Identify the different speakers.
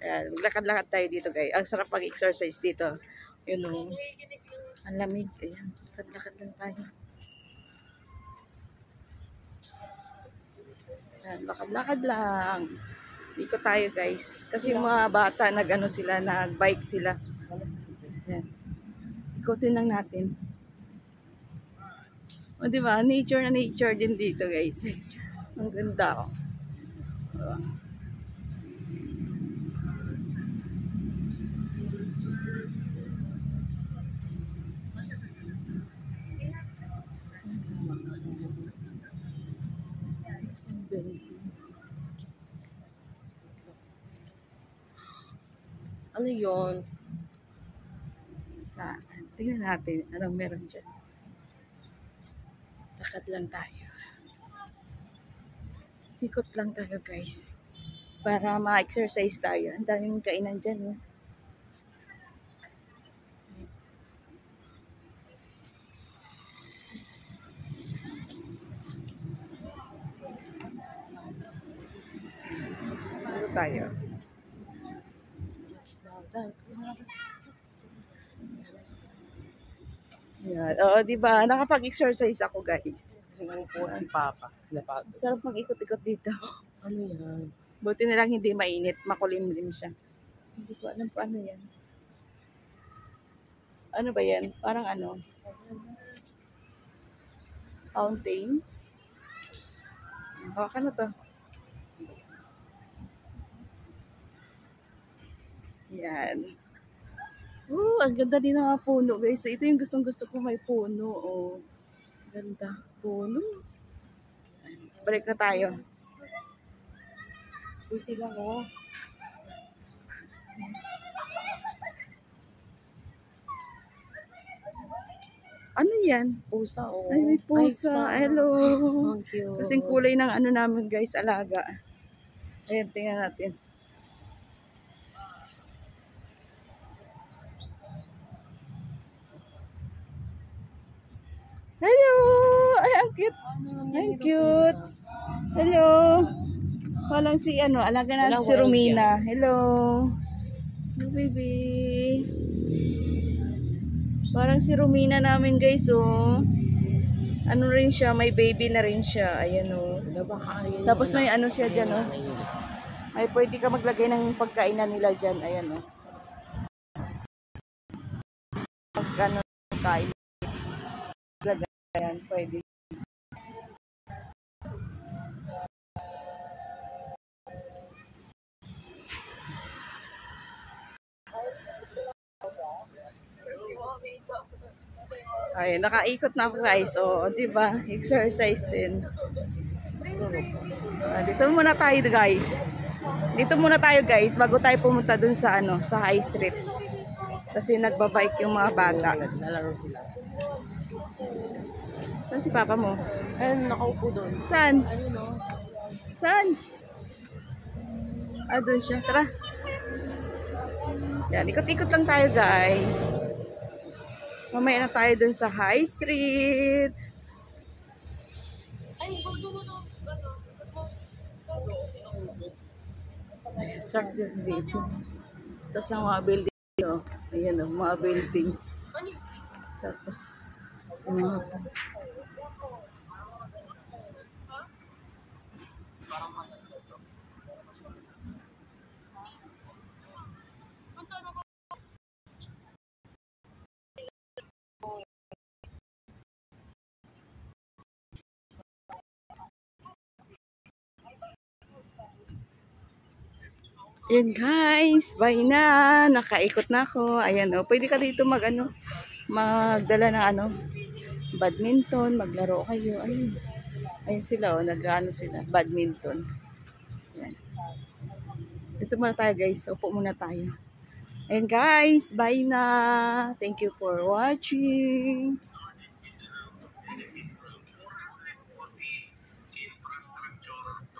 Speaker 1: Ayan, maglakad-lakad tayo dito guys. Ang sarap mag-exercise dito. Yun o. Ang lamig. Ayan, lakad-lakad lang tayo. Ayan, lakad-lakad lang. Ikot tayo guys. Kasi yung mga bata nag-ano sila, nag-bike sila. Ayan. Ikutin lang natin. O diba, nature na nature din dito guys. Ang ganda o.
Speaker 2: Ano yun?
Speaker 1: Saan? Tingnan natin anong meron dyan. Lakad lang tayo. Ikot lang tayo guys. Para ma-exercise tayo. Ang daming kainan dyan. Ano tayo? Yan. Oo, diba? Nakapag-exercise ako guys.
Speaker 2: Sinupo si Papa.
Speaker 1: Sarap mag-ikot-ikot dito.
Speaker 2: Ano yan?
Speaker 1: Buti na lang hindi mainit. Makulimlim siya. Hindi ko alam paano yan. Ano ba yan? Parang ano? Fountain? Hawakan na to. Yan. Ang ganda din ng mga puno guys. Ito yung gustong gusto ko, may puno. Oh. Ganda. Puno. Balik na tayo.
Speaker 2: Pusi lang oh.
Speaker 1: Ano yan?
Speaker 2: Pusa oh.
Speaker 1: Ay, may pusa. Hello.
Speaker 2: Ang cute.
Speaker 1: Kasing kulay ng ano namin guys, alaga. Ayan, tingnan natin. Hello! Ay, ang cute. Ang cute. Hello. Walang si ano, alaga natin si Romina. Hello. Hello, baby. Parang si Romina namin guys, oh. Ano rin siya, may baby na rin siya. Ayan, oh. Tapos may ano siya dyan, oh. May pwede ka maglagay ng pagkainan nila dyan. Ayan, oh. Pagkano kain. Ayan, pwede. Ay, nakaikot na ako guys. O, di ba? Exercise din. Dito muna tayo guys. Dito muna tayo guys bago tayo pumunta dun sa ano, sa High Street. Kasi nagbabike yung mga bata.
Speaker 2: Nalaro sila.
Speaker 1: Saan si Papa mo?
Speaker 2: Ayun, nakaupo doon.
Speaker 1: Saan?
Speaker 2: Ayun o.
Speaker 1: Saan? Ah, dun siya. Tara. Yan, ikot-ikot lang tayo guys. Mamaya na tayo dun sa High Street. Sarap yung dito. Tapos ang mga building. Oh. Ayan o, mga building. Tapos, yung mga Ayan guys, bye na. Nakaikot na ako. Ayan o, pwede ka dito magdala ng ano, badminton, maglaro kayo. Ayun. Ayun sila o, nag-ano sila, badminton. Ayan. Dito muna tayo guys, upo muna tayo. Ayan guys, bye na. Thank you for watching.